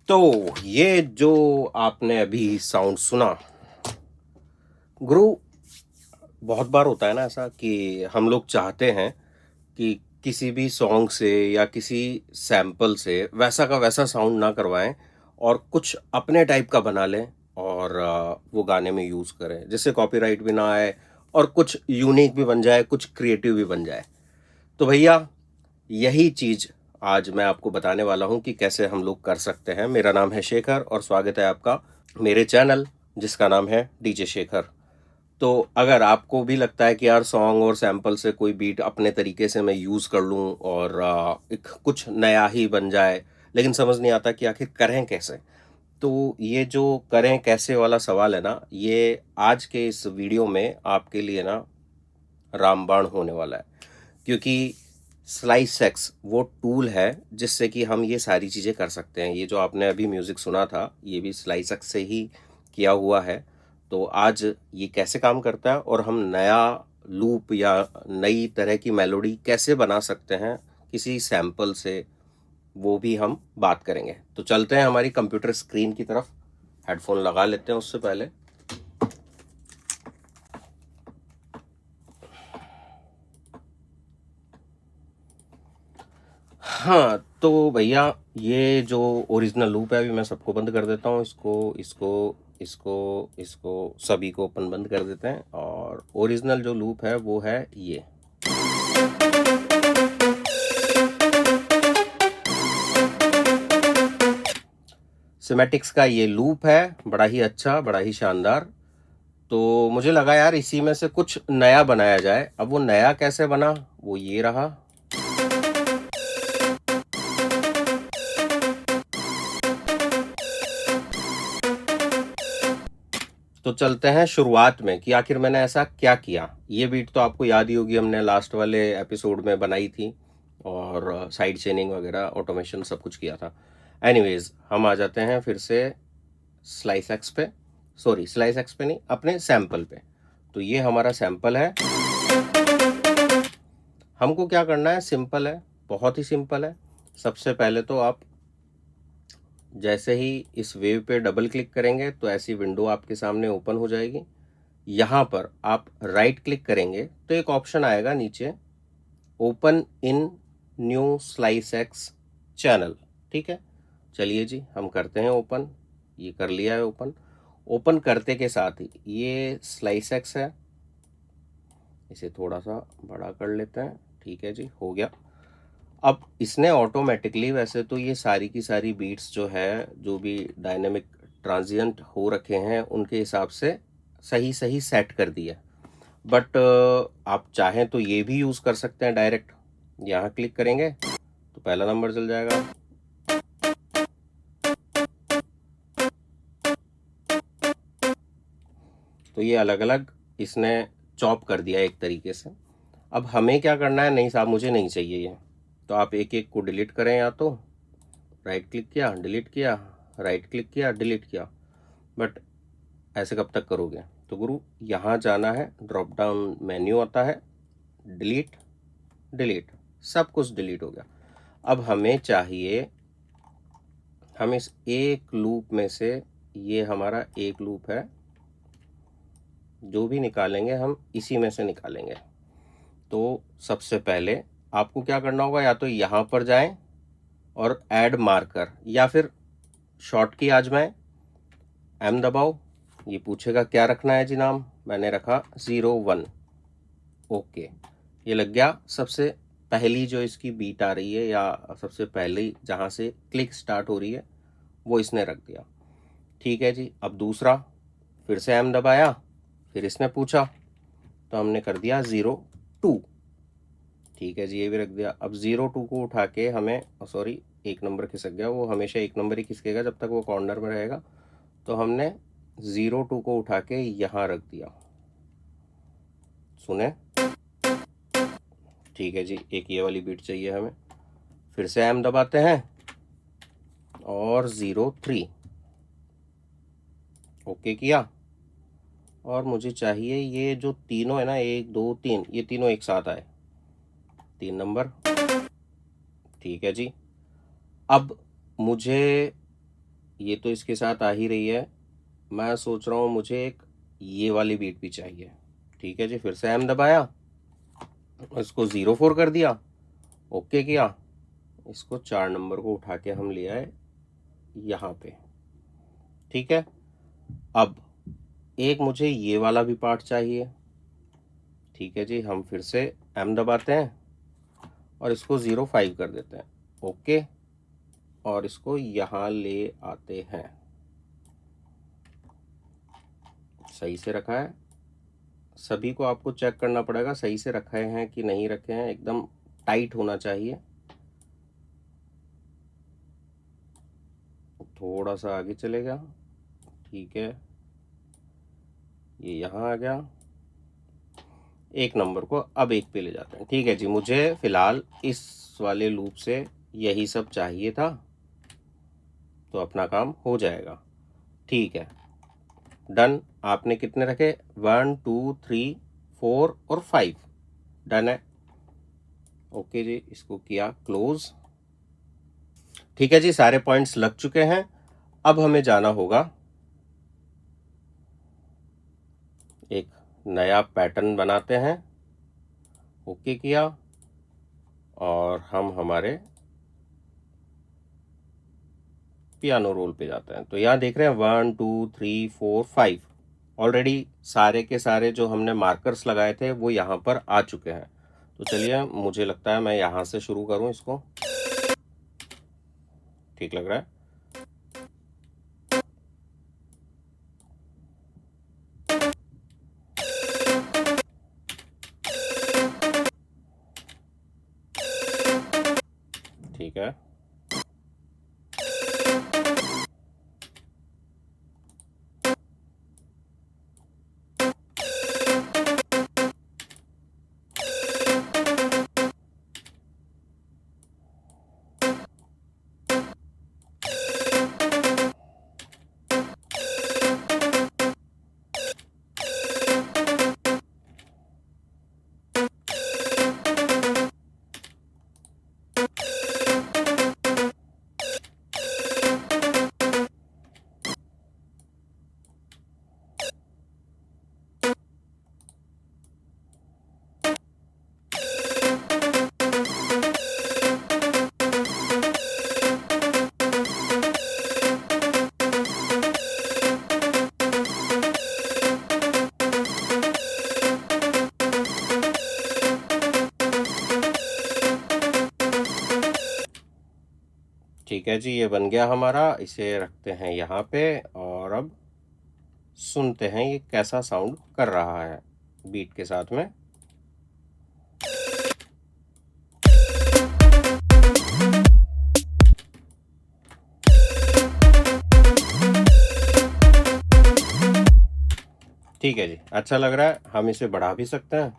तो ये जो आपने अभी साउंड सुना, गुरु, बहुत बार होता है ना ऐसा कि हम लोग चाहते हैं कि किसी भी सॉन्ग से या किसी सैंपल से वैसा का वैसा साउंड ना करवाएं और कुछ अपने टाइप का बना लें और वो गाने में यूज़ करें, जिससे कॉपीराइट भी ना आए और कुछ यूनिक भी बन जाए, कुछ क्रिएटिव भी बन जाए। तो भैया, यही चीज़ आज मैं आपको बताने वाला हूं कि कैसे हम लोग कर सकते हैं। मेरा नाम है शेखर और स्वागत है आपका मेरे चैनल, जिसका नाम है डीजे शेखर। तो अगर आपको भी लगता है कि यार सॉन्ग और सैंपल से कोई बीट अपने तरीके से मैं यूज़ कर लूं और एक कुछ नया ही बन जाए, लेकिन समझ नहीं आता कि आखिर करें कैसे, तो ये जो करें कैसे वाला सवाल है ना, ये आज के इस वीडियो में आपके लिए ना रामबाण होने वाला है। क्योंकि स्लाइस एक्स वो टूल है जिससे कि हम ये सारी चीज़ें कर सकते हैं। ये जो आपने अभी म्यूज़िक सुना था, ये भी स्लाइस एक्स से ही किया हुआ है। तो आज ये कैसे काम करता है और हम नया लूप या नई तरह की मेलोडी कैसे बना सकते हैं किसी सैंपल से, वो भी हम बात करेंगे। तो चलते हैं हमारी कंप्यूटर स्क्रीन की तरफ। हेडफोन लगा लेते हैं उससे पहले। हाँ, तो भैया, ये जो ओरिजिनल लूप है, अभी मैं सबको बंद कर देता हूँ। इसको इसको इसको इसको सभी को अपन बंद कर देते हैं और ओरिजिनल जो लूप है वो है ये। सिमेटिक्स का ये लूप है, बड़ा ही अच्छा, बड़ा ही शानदार। तो मुझे लगा यार इसी में से कुछ नया बनाया जाए। अब वो नया कैसे बना, वो ये रहा। तो चलते हैं शुरुआत में कि आखिर मैंने ऐसा क्या किया। ये बीट तो आपको याद ही होगी, हमने लास्ट वाले एपिसोड में बनाई थी और साइड चेनिंग वगैरह ऑटोमेशन सब कुछ किया था। एनीवेज, हम आ जाते हैं फिर से स्लाइस एक्स पे, सॉरी स्लाइस एक्स पे नहीं, अपने सैंपल पे। तो ये हमारा सैंपल है। हमको क्या करना है, सिंपल है, बहुत ही सिंपल है। सबसे पहले तो आप जैसे ही इस वेव पे डबल क्लिक करेंगे तो ऐसी विंडो आपके सामने ओपन हो जाएगी। यहाँ पर आप राइट क्लिक करेंगे तो एक ऑप्शन आएगा नीचे, open in new slice x channel. ठीक है, चलिए जी, हम करते हैं ओपन। ये कर लिया है ओपन। ओपन करते के साथ ही ये स्लाइस एक्स है, इसे थोड़ा सा बड़ा कर लेते हैं। ठीक है जी, हो गया। अब इसने ऑटोमेटिकली, वैसे तो ये सारी की सारी बीट्स जो है, जो भी डायनेमिक ट्रांजिएंट हो रखे हैं, उनके हिसाब से सही सही सेट कर दिया। बट आप चाहें तो ये भी यूज़ कर सकते हैं। डायरेक्ट यहाँ क्लिक करेंगे तो पहला नंबर चल जाएगा। तो ये अलग अलग इसने चॉप कर दिया एक तरीके से। अब हमें क्या करना है, नहीं साहब मुझे नहीं चाहिए ये, तो आप एक एक को डिलीट करें। या तो राइट क्लिक किया, डिलीट किया, राइट क्लिक किया, डिलीट किया। बट ऐसे कब तक करोगे? तो गुरु, यहाँ जाना है, ड्रॉप डाउन मेन्यू आता है, डिलीट, डिलीट, सब कुछ डिलीट हो गया। अब हमें चाहिए, हम इस एक लूप में से, ये हमारा एक लूप है, जो भी निकालेंगे हम इसी में से निकालेंगे। तो सबसे पहले आपको क्या करना होगा, या तो यहाँ पर जाएं और ऐड मार्कर, या फिर शॉर्ट की आजमाएं, एम दबाओ। ये पूछेगा क्या रखना है जी नाम, मैंने रखा 01। ओके, ये लग गया। सबसे पहली जो इसकी बीट आ रही है, या सबसे पहले जहाँ से क्लिक स्टार्ट हो रही है, वो इसने रख दिया। ठीक है जी। अब दूसरा, फिर से एम दबाया, फिर इसने पूछा तो हमने कर दिया 02। ठीक है जी, ये भी रख दिया। अब 02 को उठा के हमें, सॉरी एक नंबर खिसक गया, वो हमेशा एक नंबर ही खिसकेगा जब तक वो कॉर्नर में रहेगा। तो हमने 02 को उठा के यहाँ रख दिया। सुने? ठीक है जी, एक ये वाली बीट चाहिए हमें। फिर से एम दबाते हैं और 03, ओके किया। और मुझे चाहिए ये जो तीनों है ना, 1 2 3, ये तीनों एक साथ आए, 3 नंबर। ठीक है जी। अब मुझे ये तो इसके साथ आ ही रही है, मैं सोच रहा हूँ मुझे एक ये वाली बीट भी चाहिए। ठीक है जी, फिर से एम दबाया, इसको 0 4 कर दिया, ओके किया, इसको 4 नंबर को उठा के हम ले आए यहाँ पे। ठीक है, अब एक मुझे ये वाला भी पार्ट चाहिए। ठीक है जी, हम फिर से एम दबाते हैं और इसको 0 5 कर देते हैं, ओके, और इसको यहाँ ले आते हैं। सही से रखा है, सभी को आपको चेक करना पड़ेगा सही से रखे हैं कि नहीं रखे हैं, एकदम टाइट होना चाहिए। थोड़ा सा आगे चलेगा, ठीक है, ये यहाँ आ गया, एक नंबर को अब एक पे ले जाते हैं। ठीक है जी, मुझे फिलहाल इस वाले लूप से यही सब चाहिए था, तो अपना काम हो जाएगा। ठीक है, डन। आपने कितने रखे, 1 2 3 4 और 5, डन है, ओके जी, इसको किया क्लोज। ठीक है जी, सारे पॉइंट्स लग चुके हैं। अब हमें जाना होगा, एक नया पैटर्न बनाते हैं, ओके किया, और हम हमारे पियानो रोल पे जाते हैं। तो यहाँ देख रहे हैं 1 2 3 4 5, ऑलरेडी सारे के सारे जो हमने मार्कर्स लगाए थे वो यहाँ पर आ चुके हैं। तो चलिए, मुझे लगता है मैं यहाँ से शुरू करूँ इसको, ठीक लग रहा है। ठीक है, ठीक है जी, ये बन गया हमारा, इसे रखते हैं यहाँ पे, और अब सुनते हैं ये कैसा साउंड कर रहा है बीट के साथ में। ठीक है जी, अच्छा लग रहा है, हम इसे बढ़ा भी सकते हैं।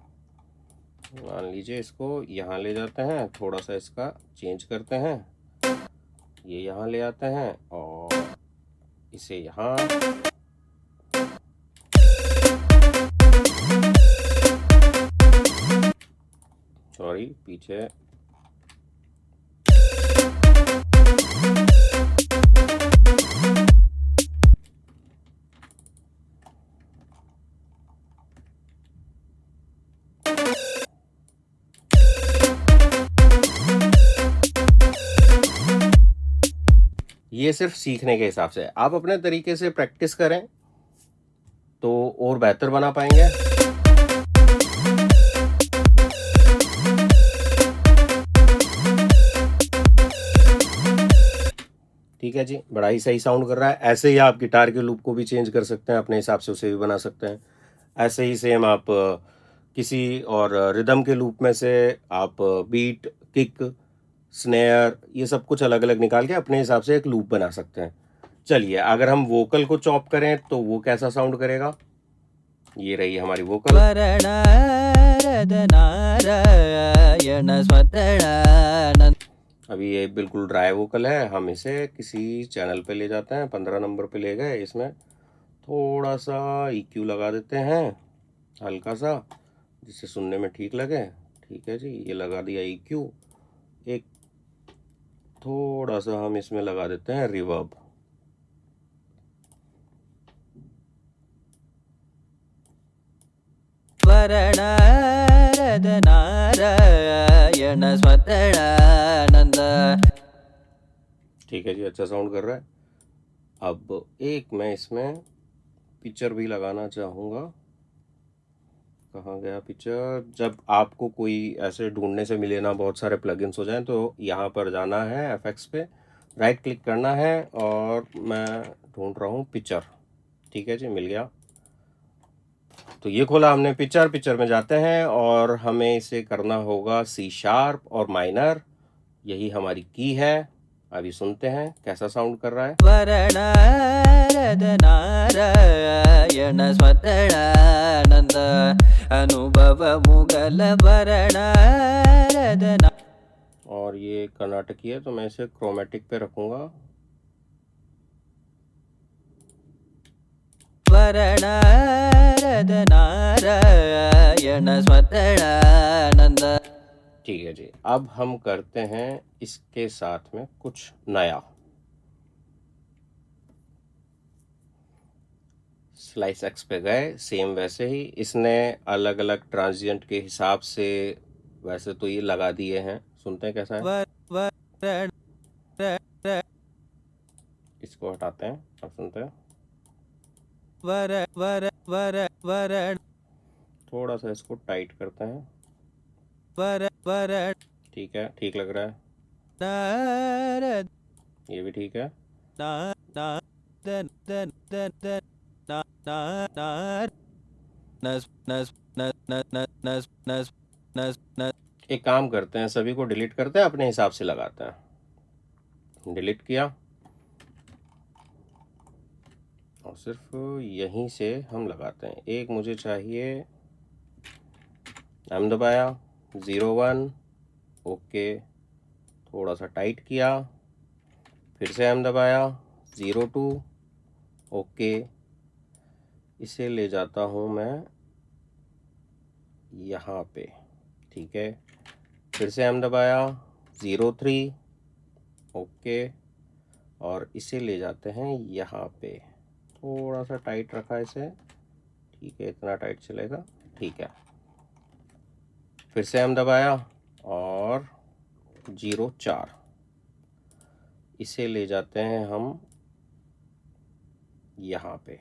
मान लीजिए इसको यहाँ ले जाते हैं, थोड़ा सा इसका चेंज करते हैं, ये यहाँ ले आते हैं और इसे यहाँ, सॉरी पीछे, ये सिर्फ सीखने के हिसाब से, आप अपने तरीके से प्रैक्टिस करें तो और बेहतर बना पाएंगे। ठीक है जी, बड़ा ही सही साउंड कर रहा है। ऐसे ही आप गिटार के लूप को भी चेंज कर सकते हैं, अपने हिसाब से उसे भी बना सकते हैं। ऐसे ही सेम आप किसी और रिदम के लूप में से आप बीट, किक, स्नेयर, ये सब कुछ अलग अलग निकाल के अपने हिसाब से एक लूप बना सकते हैं। चलिए, अगर हम वोकल को चॉप करें तो वो कैसा साउंड करेगा, ये रही हमारी वोकल। अभी ये बिल्कुल ड्राई वोकल है, हम इसे किसी चैनल पे ले जाते हैं, 15 नंबर पे ले गए, इसमें थोड़ा सा EQ लगा देते हैं, हल्का सा, जिससे सुनने में ठीक लगे। ठीक है जी, ये लगा दिया EQ। एक थोड़ा सा हम इसमें लगा देते हैं रिवर्ब, वरणारद नारायण स्वतणानंद। ठीक है जी, अच्छा साउंड कर रहा है। अब एक मैं इसमें पिक्चर भी लगाना चाहूँगा। कहाँ गया पिक्चर? जब आपको कोई ऐसे ढूंढने से मिले ना, बहुत सारे प्लगइन्स हो जाएं, तो यहाँ पर जाना है एफएक्स पे, राइट क्लिक करना है और मैं ढूंढ रहा हूँ पिक्चर। ठीक है जी, मिल गया। तो ये खोला हमने पिक्चर। पिक्चर में जाते हैं और हमें इसे करना होगा C# और माइनर, यही हमारी की है। अभी सुनते हैं कैसा साउंड कर रहा है। वरणारद नारायण स्वतणानंद अनुभव मुगल वरणारद। और ये कर्नाटकी है तो मैं इसे क्रोमेटिक पे रखूंगा। वरणारद नारायण स्वतणानंद। ठीक है जी, अब हम करते हैं इसके साथ में कुछ नया। स्लाइस एक्स पे गए, सेम वैसे ही इसने अलग अलग ट्रांजिएंट के हिसाब से वैसे तो ये लगा दिए हैं। सुनते हैं कैसा है। इसको हटाते हैं, अब सुनते हैं। थोड़ा सा इसको टाइट करते हैं। ठीक है, ठीक लग रहा है। ये भी ठीक है। एक काम करते हैं, सभी को डिलीट करते हैं, अपने हिसाब से लगाते हैं। डिलीट किया और सिर्फ यहीं से हम लगाते हैं। एक मुझे चाहिए, एम दबाया, 01, ओके, थोड़ा सा टाइट किया, फिर से एम दबाया, 02, ओके, इसे ले जाता हूँ मैं यहाँ पे। ठीक है, फिर से एम दबाया, 03, ओके, और इसे ले जाते हैं यहाँ पे। थोड़ा सा टाइट रखा इसे, ठीक है, इतना टाइट चलेगा, ठीक है। फिर से एम दबाया और 04, इसे ले जाते हैं हम यहाँ पे।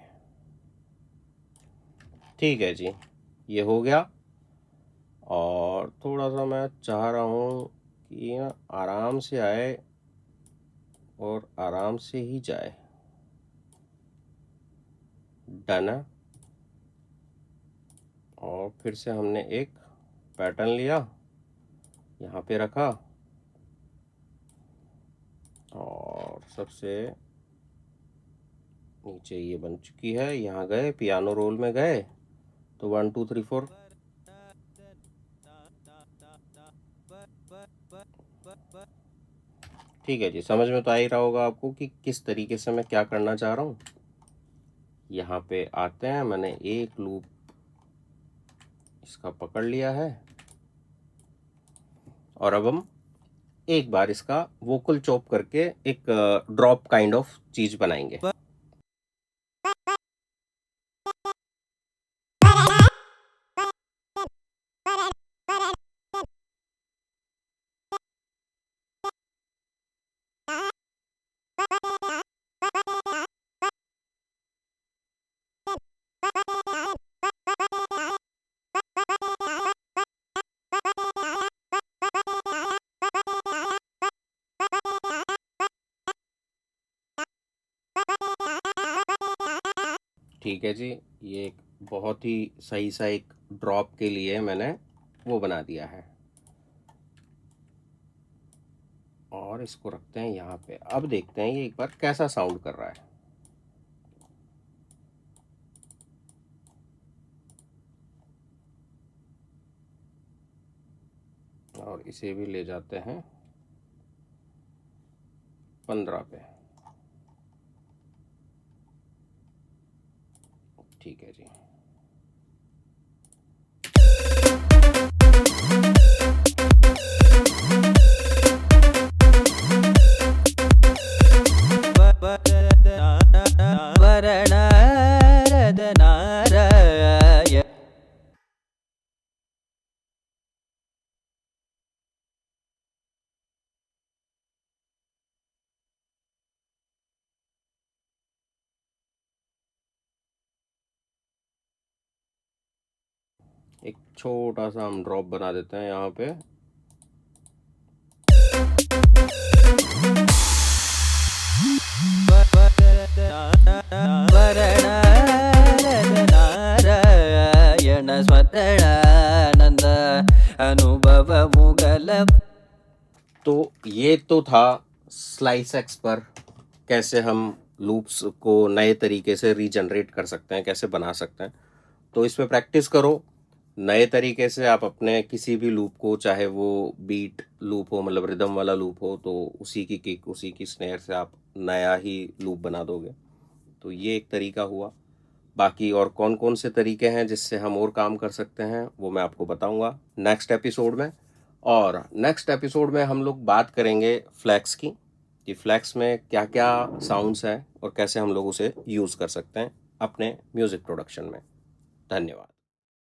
ठीक है जी, ये हो गया। और थोड़ा सा मैं चाह रहा हूँ कि ना आराम से आए और आराम से ही जाए। डन है। और फिर से हमने एक पैटर्न लिया, यहाँ पे रखा और सबसे नीचे ये बन चुकी है। यहाँ गए, पियानो रोल में गए तो 1 2 3 4। ठीक है जी, समझ में तो आ ही रहा होगा आपको कि किस तरीके से मैं क्या करना चाह रहा हूँ। यहाँ पे आते हैं, मैंने एक लूप इसका पकड़ लिया है और अब हम एक बार इसका वोकल चॉप करके एक ड्रॉप काइंड ऑफ चीज बनाएंगे। ठीक है जी, ये एक बहुत ही सही सा एक ड्रॉप के लिए मैंने वो बना दिया है और इसको रखते हैं यहाँ पे। अब देखते हैं ये एक बार कैसा साउंड कर रहा है। और इसे भी ले जाते हैं 15 पे। ठीक है जी। वरणारद नारायण एक छोटा सा हम ड्रॉप बना देते हैं यहाँ पे। नारायण स्वतरानंद अनुभव मुगल। तो ये तो था स्लाइस एक्स पर कैसे हम लूप्स को नए तरीके से रीजनरेट कर सकते हैं, कैसे बना सकते हैं। तो इसमें प्रैक्टिस करो नए तरीके से। आप अपने किसी भी लूप को, चाहे वो बीट लूप हो, मतलब रिदम वाला लूप हो, तो उसी की किक, उसी की स्नेयर से आप नया ही लूप बना दोगे। तो ये एक तरीका हुआ। बाकी और कौन कौन से तरीके हैं जिससे हम और काम कर सकते हैं वो मैं आपको बताऊंगा नेक्स्ट एपिसोड में। और नेक्स्ट एपिसोड में हम लोग बात करेंगे फ्लैक्स की, कि फ्लैक्स में क्या क्या साउंड्स हैं और कैसे हम लोग उसे यूज़ कर सकते हैं अपने म्यूज़िक प्रोडक्शन में। धन्यवाद।